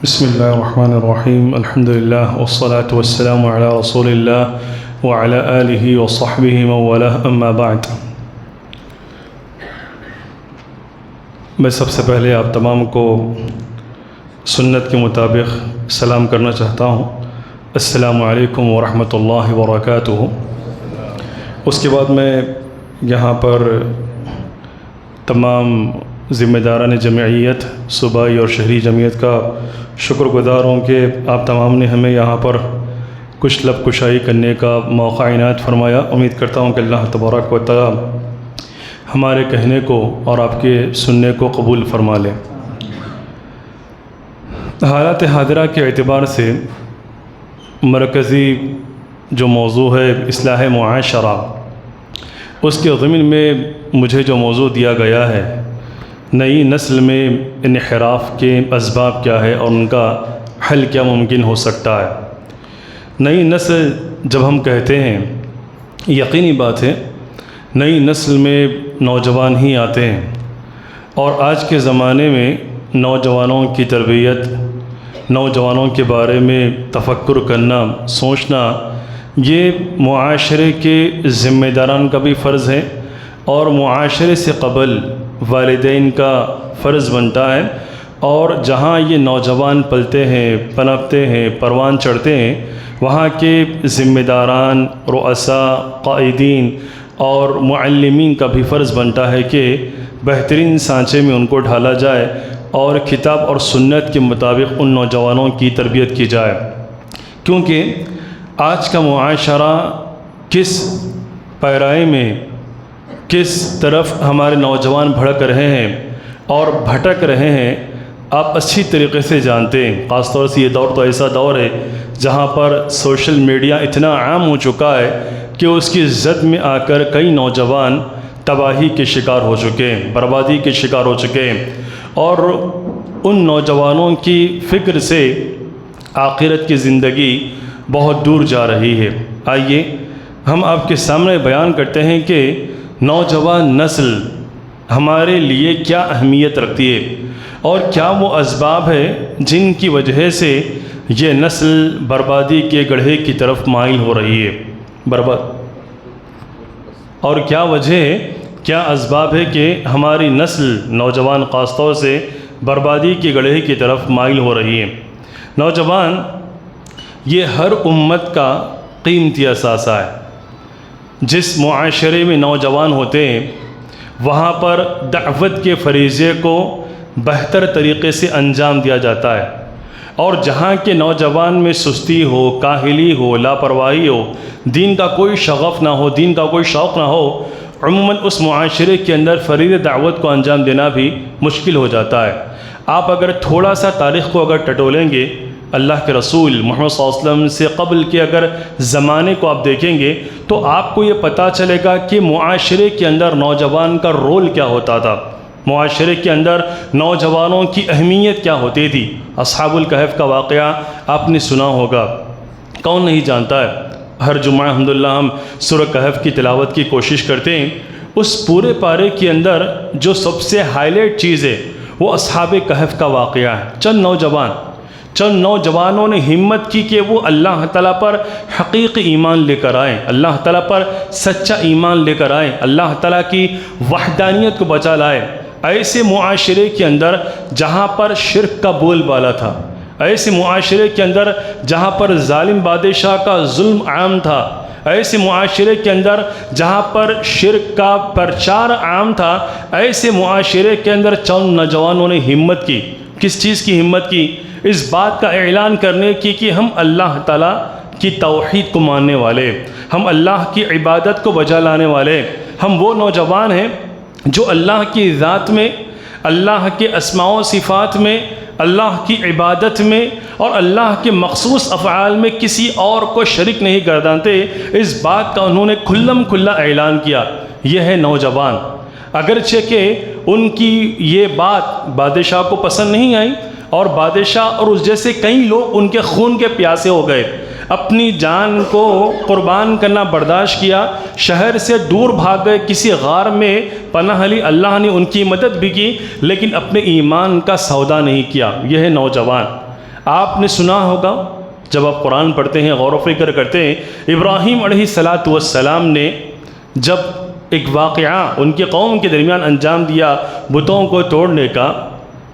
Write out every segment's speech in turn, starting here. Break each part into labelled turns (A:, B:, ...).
A: بسم اللہ الرحمن الرحیم الحمد للہ والصلاة والسلام علی رسول اللہ وعلی آلہ وصحبہ من والاه اما بعد۔ میں سب سے پہلے آپ تمام کو سنت کے مطابق سلام کرنا چاہتا ہوں۔ السلام علیکم ورحمۃ اللہ وبرکاتہ۔ اس کے بعد میں یہاں پر تمام ذمہ داران جمعیت صوبائی اور شہری جمعیت کا شکر گزار ہوں کہ آپ تمام نے ہمیں یہاں پر کچھ لب کشائی کرنے کا موقع عنایت فرمایا۔ امید کرتا ہوں کہ اللہ تبارک و تعالی ہمارے کہنے کو اور آپ کے سننے کو قبول فرما لے۔ حالات حاضرہ کے اعتبار سے مرکزی جو موضوع ہے اصلاح معاشرہ، اس کے ضمن میں مجھے جو موضوع دیا گیا ہے نئی نسل میں انحراف کے اسباب کیا ہے اور ان کا حل کیا ممکن ہو سکتا ہے۔ نئی نسل جب ہم کہتے ہیں، یقینی بات ہے نئی نسل میں نوجوان ہی آتے ہیں، اور آج کے زمانے میں نوجوانوں کی تربیت، نوجوانوں کے بارے میں تفکر کرنا، سوچنا، یہ معاشرے کے ذمہ داران کا بھی فرض ہے اور معاشرے سے قبل والدین کا فرض بنتا ہے۔ اور جہاں یہ نوجوان پلتے ہیں، پنپتے ہیں، پروان چڑھتے ہیں، وہاں کے ذمہ داران، رؤساء، قائدین اور معلمین کا بھی فرض بنتا ہے کہ بہترین سانچے میں ان کو ڈھالا جائے اور کتاب اور سنت کے مطابق ان نوجوانوں کی تربیت کی جائے، کیونکہ آج کا معاشرہ کس پیرائی میں، کس طرف ہمارے نوجوان بھڑک رہے ہیں اور بھٹک رہے ہیں، آپ اچھی طریقے سے جانتے ہیں۔ خاص طور سے یہ دور تو ایسا دور ہے جہاں پر سوشل میڈیا اتنا عام ہو چکا ہے کہ اس کی زد میں آ کر کئی نوجوان تباہی کے شکار ہو چکے ہیں، بربادی کے شکار ہو چکے ہیں، اور ان نوجوانوں کی فکر سے آخرت کی زندگی بہت دور جا رہی ہے۔ آئیے ہم آپ کے سامنے بیان کرتے ہیں کہ نوجوان نسل ہمارے لیے کیا اہمیت رکھتی ہے اور کیا وہ اسباب ہے جن کی وجہ سے یہ نسل بربادی کے گڑھے کی طرف مائل ہو رہی ہے۔ اور کیا وجہ ہے، کیا اسباب ہے کہ ہماری نسل نوجوان خاص طور سے بربادی کے گڑھے کی طرف مائل ہو رہی ہے۔ نوجوان یہ ہر امت کا قیمتی اثاثہ ہے۔ جس معاشرے میں نوجوان ہوتے ہیں وہاں پر دعوت کے فریضے کو بہتر طریقے سے انجام دیا جاتا ہے، اور جہاں کے نوجوان میں سستی ہو، کاہلی ہو، لاپرواہی ہو، دین کا کوئی شغف نہ ہو، دین کا کوئی شوق نہ ہو، عموماً اس معاشرے کے اندر فرید دعوت کو انجام دینا بھی مشکل ہو جاتا ہے۔ آپ اگر تھوڑا سا تاریخ کو اگر ٹٹولیں گے، اللہ کے رسول محمد صلی اللہ علیہ وسلم سے قبل کے اگر زمانے کو آپ دیکھیں گے تو آپ کو یہ پتہ چلے گا کہ معاشرے کے اندر نوجوان کا رول کیا ہوتا تھا، معاشرے کے اندر نوجوانوں کی اہمیت کیا ہوتی تھی۔ اصحاب الکہف کا واقعہ آپ نے سنا ہوگا، کون نہیں جانتا ہے۔ ہر جمعہ الحمدللہ ہم سورہ کہف کی تلاوت کی کوشش کرتے ہیں۔ اس پورے پارے کے اندر جو سب سے ہائی لائٹ چیز ہے وہ اصحاب کہف کا واقعہ ہے۔ چند نوجوانوں نے ہمت کی کہ وہ اللہ تعالیٰ پر حقیقی ایمان لے کر آئیں، اللہ تعالیٰ پر سچا ایمان لے کر آئیں، اللہ تعالیٰ کی وحدانیت کو بچا لائے۔ ایسے معاشرے کے اندر جہاں پر شرک کا بول بالا تھا، ایسے معاشرے کے اندر جہاں پر ظالم بادشاہ کا ظلم عام تھا، ایسے معاشرے کے اندر جہاں پر شرک کا پرچار عام تھا، ایسے معاشرے کے اندر چند نوجوانوں نے ہمت کی۔ کس چیز کی ہمت کی؟ اس بات کا اعلان کرنے کی کہ ہم اللہ تعالیٰ کی توحید کو ماننے والے، ہم اللہ کی عبادت کو بجا لانے والے، ہم وہ نوجوان ہیں جو اللہ کی ذات میں، اللہ کے اسماء و صفات میں، اللہ کی عبادت میں اور اللہ کے مخصوص افعال میں کسی اور کو شریک نہیں گردانتے۔ اس بات کا انہوں نے کھلم کھلا اعلان کیا۔ یہ ہے نوجوان۔ اگرچہ کہ ان کی یہ بات بادشاہ کو پسند نہیں آئی، اور بادشاہ اور اس جیسے کئی لوگ ان کے خون کے پیاسے ہو گئے، اپنی جان کو قربان کرنا برداشت کیا، شہر سے دور بھاگ گئے، کسی غار میں پناہ لی، اللہ نے ان کی مدد بھی کی لیکن اپنے ایمان کا سودا نہیں کیا۔ یہ ہے نوجوان۔ آپ نے سنا ہوگا جب آپ قرآن پڑھتے ہیں، غور و فکر کرتے ہیں، ابراہیم علیہ السلام نے جب ایک واقعہ ان کی قوم کے درمیان انجام دیا بتوں کو توڑنے کا.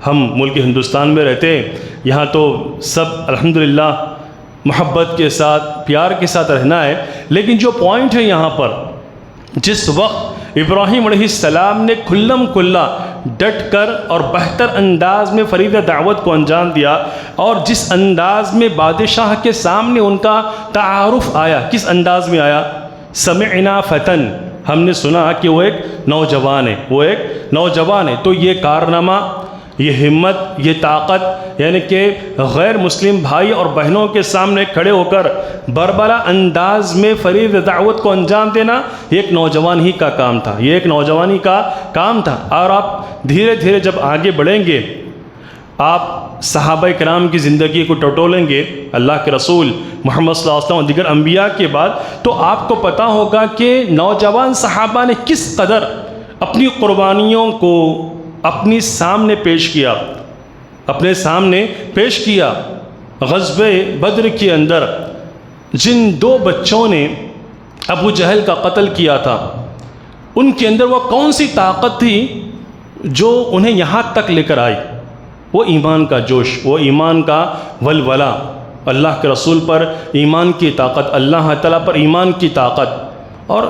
A: ہم ملک ہندوستان میں رہتے ہیں، یہاں تو سب الحمدللہ محبت کے ساتھ پیار کے ساتھ رہنا ہے، لیکن جو پوائنٹ ہے یہاں پر، جس وقت ابراہیم علیہ السلام نے کھلم کھلا ڈٹ کر اور بہتر انداز میں فرید دعوت کو انجام دیا، اور جس انداز میں بادشاہ کے سامنے ان کا تعارف آیا، کس انداز میں آیا؟ سمعنا فتن، ہم نے سنا کہ وہ ایک نوجوان ہے، وہ ایک نوجوان ہے. تو یہ کارنامہ، یہ ہمت، یہ طاقت، یعنی کہ غیر مسلم بھائی اور بہنوں کے سامنے کھڑے ہو کر بربلا انداز میں فرید دعوت کو انجام دینا، یہ ایک نوجوان ہی کا کام تھا، یہ ایک نوجوانی کا کام تھا. اور آپ دھیرے دھیرے جب آگے بڑھیں گے، آپ صحابہ کرام کی زندگی کو ٹٹولیں گے، اللہ کے رسول محمد صلی اللہ علیہ وسلم اور دیگر انبیاء کے بعد، تو آپ کو پتہ ہوگا کہ نوجوان صحابہ نے کس قدر اپنی قربانیوں کو اپنی سامنے پیش کیا، اپنے سامنے پیش کیا. غزوہ بدر کے اندر جن 2 بچوں نے ابو جہل کا قتل کیا تھا، ان کے اندر وہ کون سی طاقت تھی جو انہیں یہاں تک لے کر آئی؟ وہ ایمان کا جوش، وہ ایمان کا ولولہ، اللہ کے رسول پر ایمان کی طاقت، اللہ تعالیٰ پر ایمان کی طاقت. اور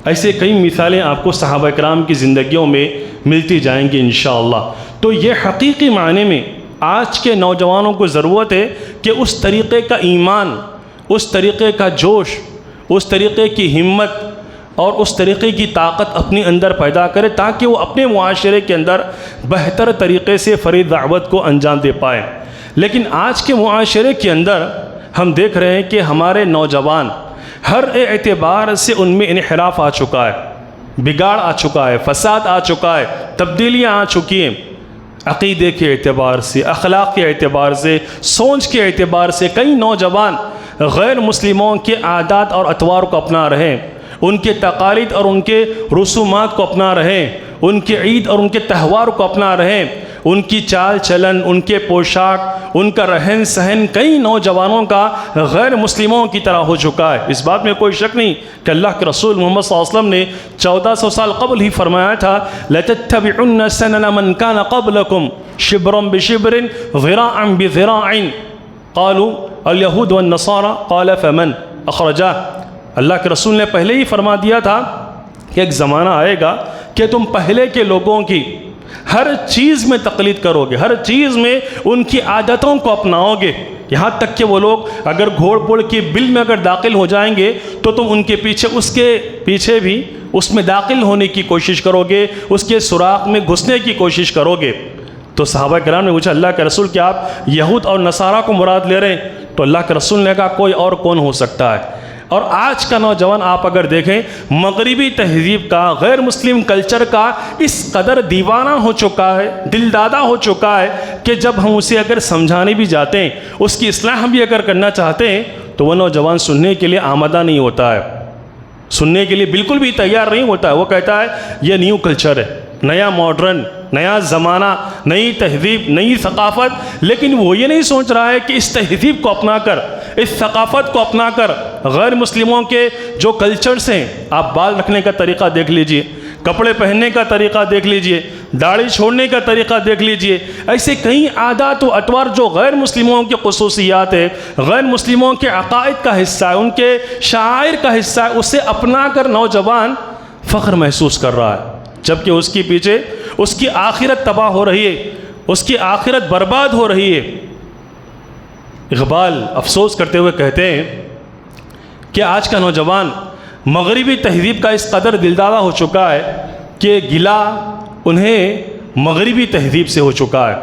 A: ایسے کئی مثالیں آپ کو صحابہ کرام کی زندگیوں میں ملتی جائیں گی انشاءاللہ. تو یہ حقیقی معنی میں آج کے نوجوانوں کو ضرورت ہے کہ اس طریقے کا ایمان، اس طریقے کا جوش، اس طریقے کی ہمت اور اس طریقے کی طاقت اپنے اندر پیدا کرے، تاکہ وہ اپنے معاشرے کے اندر بہتر طریقے سے فرید دعوت کو انجام دے پائے. لیکن آج کے معاشرے کے اندر ہم دیکھ رہے ہیں کہ ہمارے نوجوان ہر اعتبار سے ان میں انحراف آ چکا ہے، بگاڑ آ چکا ہے، فساد آ چکا ہے، تبدیلیاں آ چکی ہیں. عقیدے کے اعتبار سے، اخلاق کے اعتبار سے، سوچ کے اعتبار سے کئی نوجوان غیر مسلموں کے عادات اور اطوار کو اپنا رہے ہیں، ان کے تقالید اور ان کے رسومات کو اپنا رہے ہیں، ان کے عید اور ان کے تہوار کو اپنا رہے ہیں، ان کی چال چلن، ان کے پوشاک، ان کا رہن سہن کئی نوجوانوں کا غیر مسلموں کی طرح ہو چکا ہے. اس بات میں کوئی شک نہیں کہ اللہ کے رسول محمد صلی اللہ علیہ وسلم نے 1400 سال قبل ہی فرمایا تھا لَتَتَّبِعُنَّ سَنَنَ مَنْ كَانَ قَبْلَكُمْ شِبْرًا بِشِبْرٍ ذِرَاعًا بِذِرَاعٍ قالوا اليهود والنصارى قال فمن اخرجاه. اللہ کے رسول نے پہلے ہی فرما دیا تھا کہ ایک زمانہ آئے گا کہ تم پہلے کے لوگوں کی ہر چیز میں تقلید کرو گے، ہر چیز میں ان کی عادتوں کو اپناؤ گے، یہاں تک کہ وہ لوگ اگر گھوڑ پوڑ کی بل میں اگر داخل ہو جائیں گے تو تم ان کے پیچھے، اس کے پیچھے بھی اس میں داخل ہونے کی کوشش کرو گے، اس کے سوراخ میں گھسنے کی کوشش کرو گے. تو صحابہ کرام نے پوچھا اللہ کے رسول کیا آپ یہود اور نصارہ کو مراد لے رہے ہیں؟ تو اللہ کے رسول نے کہا کوئی اور کون ہو سکتا ہے. اور آج کا نوجوان آپ اگر دیکھیں، مغربی تہذیب کا، غیر مسلم کلچر کا اس قدر دیوانہ ہو چکا ہے، دل دادا ہو چکا ہے کہ جب ہم اسے اگر سمجھانے بھی جاتے ہیں، اس کی اصلاح بھی اگر کرنا چاہتے ہیں، تو وہ نوجوان سننے کے لیے آمادہ نہیں ہوتا ہے، سننے کے لیے بالکل بھی تیار نہیں ہوتا ہے. وہ کہتا ہے یہ نیو کلچر ہے، نیا ماڈرن، نیا زمانہ، نئی تہذیب، نئی ثقافت. لیکن وہ یہ نہیں سوچ رہا ہے کہ اس تہذیب کو اپنا کر، اس ثقافت کو اپنا کر غیر مسلموں کے جو کلچرز ہیں، آپ بال رکھنے کا طریقہ دیکھ لیجئے، کپڑے پہننے کا طریقہ دیکھ لیجئے، داڑھی چھوڑنے کا طریقہ دیکھ لیجئے، ایسے کئی عادات و اطوار جو غیر مسلموں کی خصوصیات ہے، غیر مسلموں کے عقائد کا حصہ ہے، ان کے شعائر کا حصہ ہے، اسے اپنا کر نوجوان فخر محسوس کر رہا ہے، جبکہ اس کے پیچھے اس کی آخرت تباہ ہو رہی ہے، اس کی آخرت برباد ہو رہی ہے. اقبال افسوس کرتے ہوئے کہتے ہیں کہ آج کا نوجوان مغربی تہذیب کا اس قدر دلدادہ ہو چکا ہے کہ گلہ انہیں مغربی تہذیب سے ہو چکا ہے.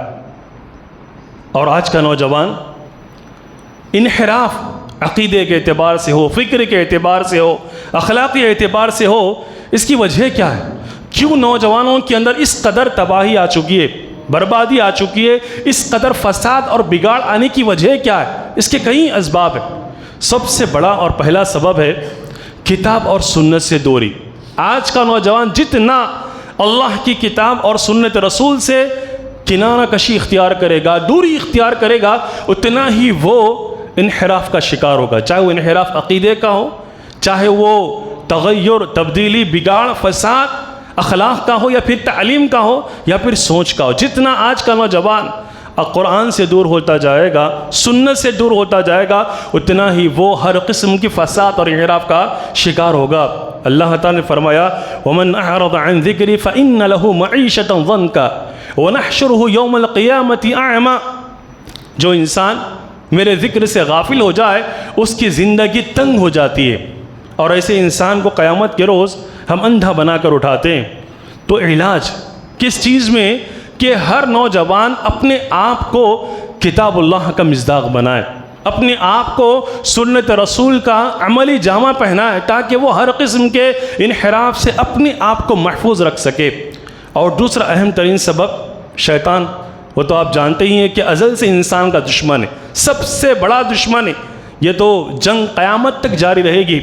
A: اور آج کا نوجوان انحراف عقیدے کے اعتبار سے ہو، فکر کے اعتبار سے ہو، اخلاقی اعتبار سے ہو، اس کی وجہ کیا ہے؟ کیوں نوجوانوں کے اندر اس قدر تباہی آ چکی ہے، بربادی آ چکی ہے، اس قدر فساد اور بگاڑ آنے کی وجہ کیا ہے؟ اس کے کئی اسباب ہیں. سب سے بڑا اور پہلا سبب ہے کتاب اور سنت سے دوری. آج کا نوجوان جتنا اللہ کی کتاب اور سنت رسول سے کنارہ کشی اختیار کرے گا، دوری اختیار کرے گا، اتنا ہی وہ انحراف کا شکار ہوگا، چاہے وہ انحراف عقیدے کا ہو، چاہے وہ تغیر، تبدیلی، بگاڑ، فساد اخلاق کا ہو، یا پھر تعلیم کا ہو، یا پھر سوچ کا ہو۔ جتنا آج کا نوجوان قرآن سے دور ہوتا جائے گا، سنت سے دور ہوتا جائے گا، اتنا ہی وہ ہر قسم کی فساد اور انحراف کا شکار ہوگا۔ اللہ تعالیٰ نے فرمایا وَمَنْ أَعْرَضَ عَنْ ذِكْرِي فَإِنَّ لَهُ مَعِيشَةً ضَنْكَ وَنَحْشُرُهُ يَوْمَ الْقِيَامَةِ أَعْمَى، جو انسان میرے ذکر سے غافل ہو جائے اس کی زندگی تنگ ہو جاتی ہے، اور ایسے انسان کو قیامت کے روز ہم اندھا بنا کر اٹھاتے ہیں۔ تو علاج کس چیز میں؟ کہ ہر نوجوان اپنے آپ کو کتاب اللہ کا مصداق بنائے، اپنے آپ کو سنت رسول کا عملی جامہ پہنائے، تاکہ وہ ہر قسم کے انحراف سے اپنے آپ کو محفوظ رکھ سکے۔ اور دوسرا اہم ترین سبب شیطان، وہ تو آپ جانتے ہی ہیں کہ ازل سے انسان کا دشمن ہے، سب سے بڑا دشمن ہے، یہ تو جنگ قیامت تک جاری رہے گی۔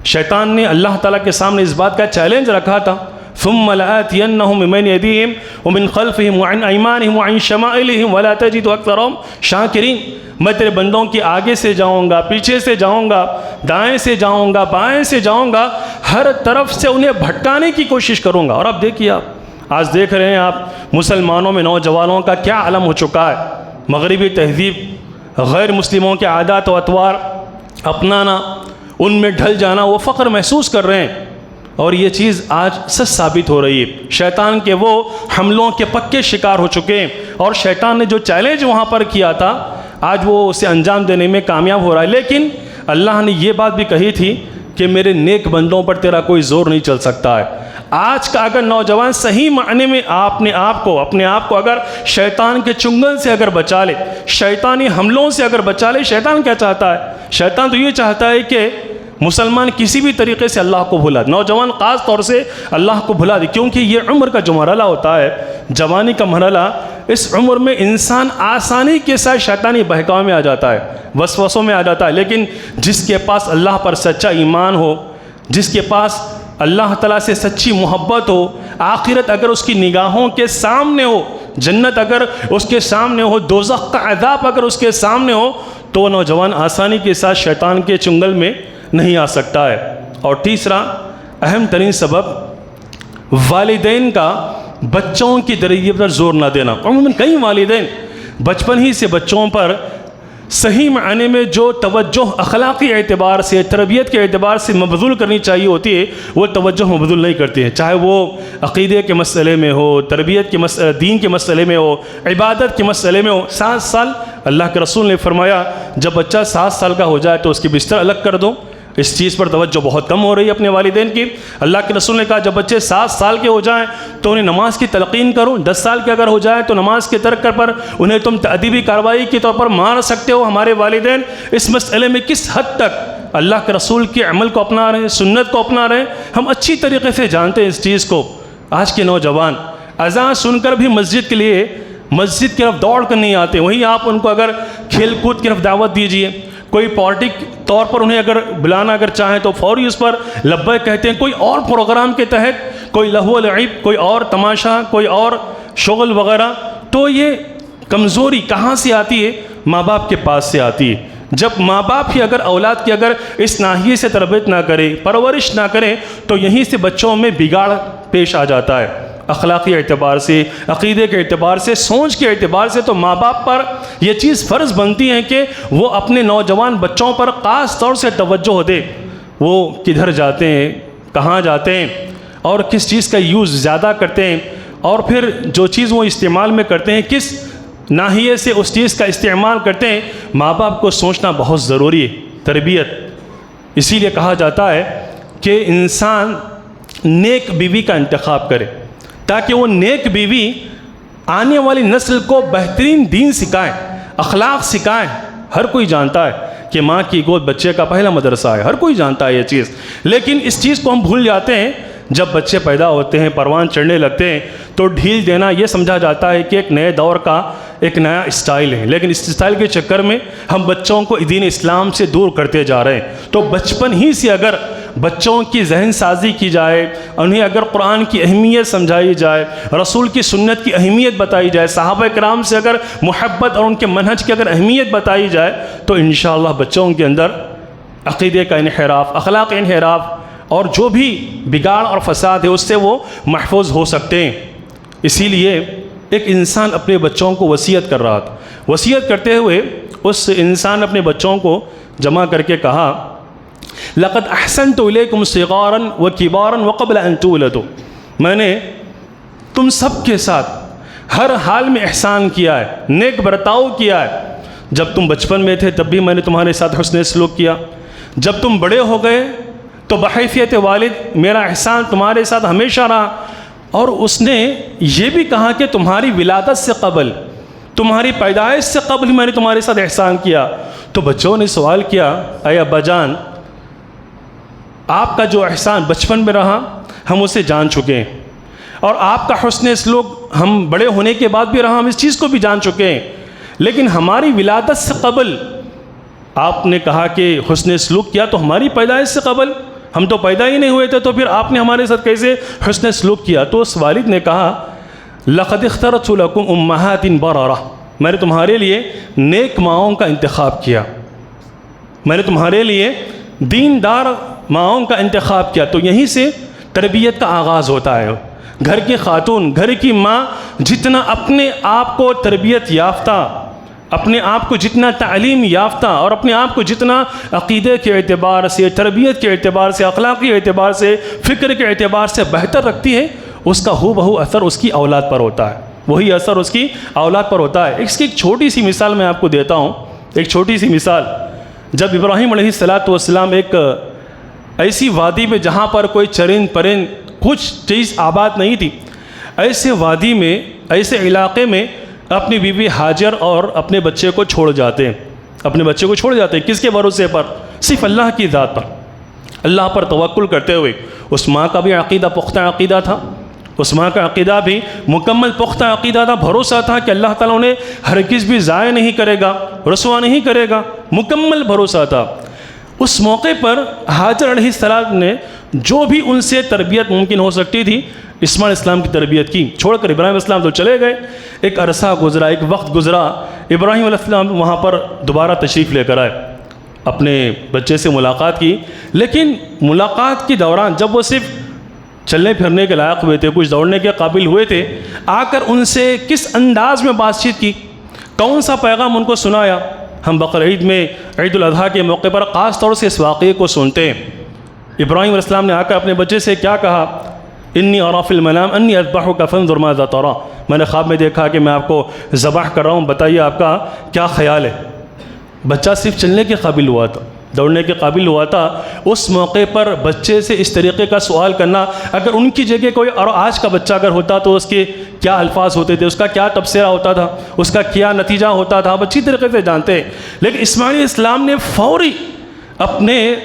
A: شیطان نے اللہ تعالیٰ کے سامنے اس بات کا چیلنج رکھا تھا ثُمَّ لَآتِيَنَّهُم مِّن بَيْنِ أَيْدِيهِمْ وَمِن خَلْفِهِمْ وَعَنْ أَيْمَانِهِمْ وَعَنْ شَمَائِلِهِمْ وَلَا تَجِدُ أَكْثَرَهُمْ شَاكِرِينَ، میں تیرے بندوں کی آگے سے جاؤں گا، پیچھے سے جاؤں گا، دائیں سے جاؤں گا، بائیں سے جاؤں گا، ہر طرف سے انہیں بھٹکانے کی کوشش کروں گا۔ اور اب دیکھیے، آپ آج دیکھ رہے ہیں آپ مسلمانوں میں نوجوانوں کا کیا عالم ہو چکا ہے، مغربی تہذیب، غیر مسلموں کے عادات و اطوار اپنانا، ان میں ڈھل جانا، وہ فخر محسوس کر رہے ہیں، اور یہ چیز آج سچ ثابت ہو رہی ہے۔ شیطان کے وہ حملوں کے پکے شکار ہو چکے ہیں، اور شیطان نے جو چیلنج وہاں پر کیا تھا آج وہ اسے انجام دینے میں کامیاب ہو رہا ہے۔ لیکن اللہ نے یہ بات بھی کہی تھی کہ میرے نیک بندوں پر تیرا کوئی زور نہیں چل سکتا ہے۔ آج کا اگر نوجوان صحیح معنی میں اپنے آپ کو اگر شیطان کے چنگل سے اگر بچا لے، شیطانی حملوں سے اگر بچا لے، شیطان کیا چاہتا ہے؟ شیطان تو یہ چاہتا ہے کہ مسلمان کسی بھی طریقے سے اللہ کو بھلا دے، نوجوان خاص طور سے اللہ کو بھلا دے، کیونکہ یہ عمر کا جو مرحلہ ہوتا ہے، جوانی کا مرحلہ، اس عمر میں انسان آسانی کے ساتھ شیطانی بہکاوے میں آ جاتا ہے، وسوسوں میں آ جاتا ہے۔ لیکن جس کے پاس اللہ پر سچا ایمان ہو، جس کے پاس اللہ تعالیٰ سے سچی محبت ہو، آخرت اگر اس کی نگاہوں کے سامنے ہو، جنت اگر اس کے سامنے ہو، دوزخ کا عذاب اگر اس کے سامنے ہو، تو وہ نوجوان آسانی کے ساتھ شیطان کے چنگل میں نہیں آ سکتا ہے۔ اور تیسرا اہم ترین سبب، والدین کا بچوں کی تربیت پر زور نہ دینا۔ عموماً کئی والدین بچپن ہی سے بچوں پر صحیح معنی میں جو توجہ اخلاقی اعتبار سے، تربیت کے اعتبار سے مبذول کرنی چاہیے ہوتی ہے، وہ توجہ مبذول نہیں کرتے ہیں، چاہے وہ عقیدے کے مسئلے میں ہو، تربیت کے مسئلے، دین کے مسئلے میں ہو، عبادت کے مسئلے میں ہو۔ 7 سال اللہ کے رسول نے فرمایا جب بچہ 7 سال کا ہو جائے تو اس کی بستر الگ کر دو۔ اس چیز پر توجہ بہت کم ہو رہی ہے اپنے والدین کی۔ اللہ کے رسول نے کہا جب بچے 7 سال کے ہو جائیں تو انہیں نماز کی تلقین کرو، 10 سال کے اگر ہو جائے تو نماز کے ترک پر انہیں تم تأدیبی کارروائی کے طور پر مار سکتے ہو۔ ہمارے والدین اس مسئلے میں کس حد تک اللہ کے رسول کے عمل کو اپنا رہے ہیں، سنت کو اپنا رہے ہیں، ہم اچھی طریقے سے جانتے ہیں اس چیز کو۔ آج کے نوجوان اذان سن کر بھی مسجد کے لیے مسجد کی طرف دوڑ کر نہیں آتے، وہیں آپ ان کو اگر کھیل کود کی طرف دعوت دیجئے، کوئی پارٹی طور پر انہیں اگر بلانا اگر چاہیں تو فوری اس پر لبیک کہتے ہیں، کوئی اور پروگرام کے تحت، کوئی لہو و لعب، کوئی اور تماشا، کوئی اور شغل وغیرہ۔ تو یہ کمزوری کہاں سے آتی ہے؟ ماں باپ کے پاس سے آتی ہے۔ جب ماں باپ ہی اگر اولاد کی اگر اس ناحیے سے تربیت نہ کرے، پرورش نہ کرے، تو یہیں سے بچوں میں بگاڑ پیش آ جاتا ہے، اخلاقی اعتبار سے، عقیدے کے اعتبار سے، سوچ کے اعتبار سے۔ تو ماں باپ پر یہ چیز فرض بنتی ہے کہ وہ اپنے نوجوان بچوں پر خاص طور سے توجہ دے، وہ کدھر جاتے ہیں، کہاں جاتے ہیں، اور کس چیز کا یوز زیادہ کرتے ہیں، اور پھر جو چیز وہ استعمال میں کرتے ہیں کس ناحیے سے اس چیز کا استعمال کرتے ہیں۔ ماں باپ کو سوچنا بہت ضروری ہے، تربیت۔ اسی لیے کہا جاتا ہے کہ انسان نیک بیوی کا انتخاب کرے، تاکہ وہ نیک بیوی آنے والی نسل کو بہترین دین سکھائیں، اخلاق سکھائیں۔ ہر کوئی جانتا ہے کہ ماں کی گود بچے کا پہلا مدرسہ ہے، ہر کوئی جانتا ہے یہ چیز، لیکن اس چیز کو ہم بھول جاتے ہیں۔ جب بچے پیدا ہوتے ہیں، پروان چڑھنے لگتے ہیں، تو ڈھیل دینا یہ سمجھا جاتا ہے کہ ایک نئے دور کا ایک نیا اسٹائل ہے، لیکن اس اسٹائل کے چکر میں ہم بچوں کو دین اسلام سے دور کرتے جا رہے ہیں۔ تو بچپن ہی سے اگر بچوں کی ذہن سازی کی جائے، انہیں اگر قرآن کی اہمیت سمجھائی جائے، رسول کی سنت کی اہمیت بتائی جائے، صحابہ کرام سے اگر محبت اور ان کے منہج کی اگر اہمیت بتائی جائے، تو انشاءاللہ بچوں کے اندر عقیدے کا انحراف، اخلاق انحراف اور جو بھی بگاڑ اور فساد ہے اس سے وہ محفوظ ہو سکتے ہیں۔ اسی لیے ایک انسان اپنے بچوں کو وصیت کر رہا تھا، وصیت کرتے ہوئے اس انسان نے اپنے بچوں کو جمع کر کے کہا، لقد احسنت الیکم صغارا وکبارا وقبل ان تولدوا، میں نے تم سب کے ساتھ ہر حال میں احسان کیا ہے، نیک برتاؤ کیا ہے۔ جب تم بچپن میں تھے تب بھی میں نے تمہارے ساتھ حسن سلوک کیا، جب تم بڑے ہو گئے تو بحیثیت والد میرا احسان تمہارے ساتھ ہمیشہ رہا۔ اور اس نے یہ بھی کہا کہ تمہاری ولادت سے قبل، تمہاری پیدائش سے قبل ہی میں نے تمہارے ساتھ احسان کیا۔ تو بچوں نے سوال کیا، اے ابا جان، آپ کا جو احسان بچپن میں رہا ہم اسے جان چکے ہیں، اور آپ کا حسن سلوک ہم بڑے ہونے کے بعد بھی رہا، ہم اس چیز کو بھی جان چکے ہیں، لیکن ہماری ولادت سے قبل آپ نے کہا کہ حسن سلوک کیا، تو ہماری پیدائش سے قبل ہم تو پیدا ہی نہیں ہوئے تھے، تو پھر آپ نے ہمارے ساتھ کیسے حسن سلوک کیا؟ تو اس والد نے کہا، لقد اخترت لکم امہات بررہ، میں نے تمہارے لیے نیک ماؤں کا انتخاب کیا، میں نے تمہارے لیے دیندار ماؤں کا انتخاب کیا۔ تو یہیں سے تربیت کا آغاز ہوتا ہے۔ گھر کی خاتون، گھر کی ماں جتنا اپنے آپ کو تربیت یافتہ، اپنے آپ کو جتنا تعلیم یافتہ اور اپنے آپ کو جتنا عقیدے کے اعتبار سے، تربیت کے اعتبار سے، اخلاقی اعتبار سے، فکر کے اعتبار سے بہتر رکھتی ہے، اس کا ہو بہو اثر اس کی اولاد پر ہوتا ہے، وہی اثر اس کی اولاد پر ہوتا ہے۔ اس کی ایک چھوٹی سی مثال میں آپ کو دیتا ہوں، ایک چھوٹی سی مثال۔ جب ابراہیم علیہ السلام ایک ایسی وادی میں جہاں پر کوئی چرند پرند کچھ چیز آباد نہیں تھی، ایسے وادی میں، ایسے علاقے میں اپنی بیوی ہاجر اور اپنے بچے کو چھوڑ جاتے ہیں، اپنے بچے کو چھوڑ جاتے ہیں۔ کس کے بھروسے پر؟ صرف اللہ کی ذات پر، اللہ پر توکل کرتے ہوئے۔ اس ماں کا بھی عقیدہ پختہ عقیدہ تھا، اس ماں کا عقیدہ بھی مکمل پختہ عقیدہ تھا، بھروسہ تھا کہ اللہ تعالیٰ انہیں ہرگز بھی ضائع نہیں کرے گا، رسوا نہیں کرے گا، مکمل بھروسہ تھا۔ اس موقع پر ہاجر علیہ السلام نے جو بھی ان سے تربیت ممکن ہو سکتی تھی اسماعیل السلام کی تربیت کی، چھوڑ کر ابراہیم علیہ السلام تو چلے گئے۔ ایک عرصہ گزرا، ایک وقت گزرا، ابراہیم علیہ السلام وہاں پر دوبارہ تشریف لے کر آئے، اپنے بچے سے ملاقات کی، لیکن ملاقات کے دوران جب وہ صرف چلنے پھرنے کے لائق ہوئے تھے، کچھ دوڑنے کے قابل ہوئے تھے، آ کر ان سے کس انداز میں بات چیت کی، کون سا پیغام ان کو سنایا؟ ہم بقرعید میں، عید الاضحیٰ کے موقع پر خاص طور سے اس واقعے کو سنتے ہیں۔ ابراہیم علیہ السلام نے آ کر اپنے بچے سے کیا کہا؟ انی ارا فی المنام انی اذبحک فانظر ماذا تری، میں نے خواب میں دیکھا کہ میں آپ کو ذبح کر رہا ہوں، بتائیے آپ کا کیا خیال ہے؟ بچہ صرف چلنے کے قابل ہوا تھا، دوڑنے کے قابل ہوا تھا۔ اس موقع پر بچے سے اس طریقے کا سوال کرنا، اگر ان کی جگہ کوئی اور آج کا بچہ اگر ہوتا تو اس کے کیا الفاظ ہوتے تھے، اس کا کیا تبصرہ ہوتا تھا، اس کا کیا نتیجہ ہوتا تھا، آپ اچھی طریقے سے جانتے ہیں۔ لیکن اسماعیل علیہ السلام نے فوری اپنے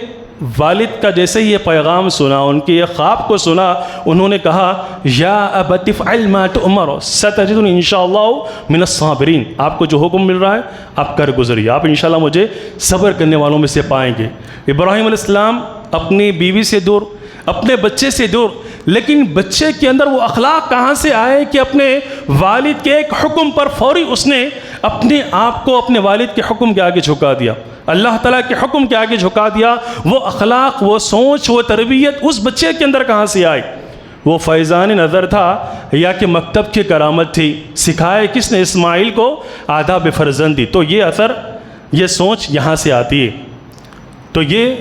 A: والد کا جیسے ہی یہ پیغام سنا، ان کے یہ خواب کو سنا، انہوں نے کہا، یا ابت افعل ما تؤمر ستجدنی انشاءاللہ من الصابرین، آپ کو جو حکم مل رہا ہے آپ کر گزریے، آپ انشاءاللہ مجھے صبر کرنے والوں میں سے پائیں گے۔ ابراہیم علیہ السلام اپنی بیوی سے دور، اپنے بچے سے دور، لیکن بچے کے اندر وہ اخلاق کہاں سے آئے کہ اپنے والد کے ایک حکم پر فوری اس نے اپنے آپ کو اپنے والد کے حکم کے آگے جھکا دیا، اللہ تعالیٰ کے حکم کے آگے جھکا دیا۔ وہ اخلاق، وہ سوچ، وہ تربیت اس بچے کے اندر کہاں سے آئی؟ وہ فیضان نظر تھا یا کہ مکتب کی کرامت تھی؟ سکھائے کس نے اسماعیل کو؟ آداب فرزندی۔ تو یہ اثر، یہ سوچ یہاں سے آتی ہے۔ تو یہ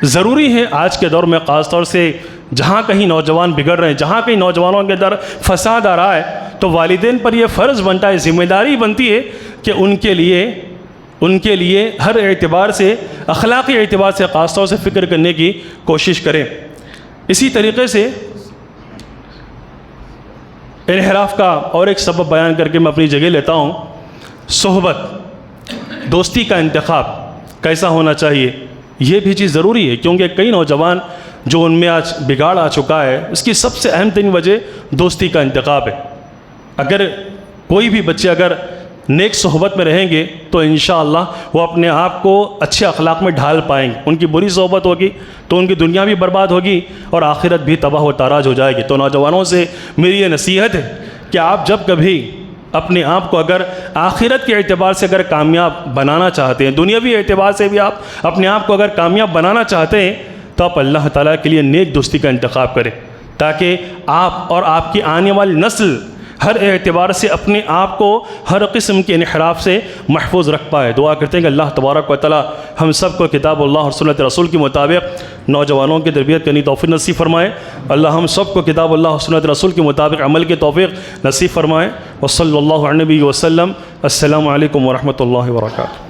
A: ضروری ہے آج کے دور میں، خاص طور سے جہاں کہیں نوجوان بگڑ رہے ہیں، جہاں کہیں نوجوانوں کے اندر فساد آ رہا ہے، تو والدین پر یہ فرض بنتا ہے، ذمہ داری بنتی ہے کہ ان کے لیے ہر اعتبار سے، اخلاقی اعتبار سے خاص طور سے فکر کرنے کی کوشش کریں۔ اسی طریقے سے انحراف کا اور ایک سبب بیان کر کے میں اپنی جگہ لیتا ہوں۔ صحبت، دوستی کا انتخاب کیسا ہونا چاہیے، یہ بھی چیز ضروری ہے، کیونکہ کئی نوجوان جو ان میں آج بگاڑ آ چکا ہے، اس کی سب سے اہم ترین وجہ دوستی کا انتخاب ہے۔ اگر کوئی بھی بچے اگر نیک صحبت میں رہیں گے تو انشاءاللہ وہ اپنے آپ کو اچھے اخلاق میں ڈھال پائیں گے. ان کی بری صحبت ہوگی تو ان کی دنیا بھی برباد ہوگی اور آخرت بھی تباہ و تاراج ہو جائے گی. تو نوجوانوں سے میری یہ نصیحت ہے کہ آپ جب کبھی اپنے آپ کو اگر آخرت کے اعتبار سے اگر کامیاب بنانا چاہتے ہیں, دنیاوی اعتبار سے بھی آپ اپنے آپ کو اگر کامیاب بنانا چاہتے ہیں, تو آپ اللہ تعالیٰ کے لیے نیک دوستی کا انتخاب کریں, تاکہ آپ اور آپ کی آنے والی نسل ہر اعتبار سے اپنے آپ کو ہر قسم کے انحراف سے محفوظ رکھ پائے. دعا کرتے ہیں کہ اللہ تبارک و تعالیٰ ہم سب کو کتاب اللہ اور سنت رسول کے مطابق نوجوانوں کی تربیت کرنے کی توفیق نصیب فرمائے. اللہ ہم سب کو کتاب اللہ اور سنت رسول کے مطابق عمل کی توفیق نصیب فرمائے. وصلی اللہ علیہ وسلم. السلام علیکم ورحمۃ اللہ وبرکاتہ.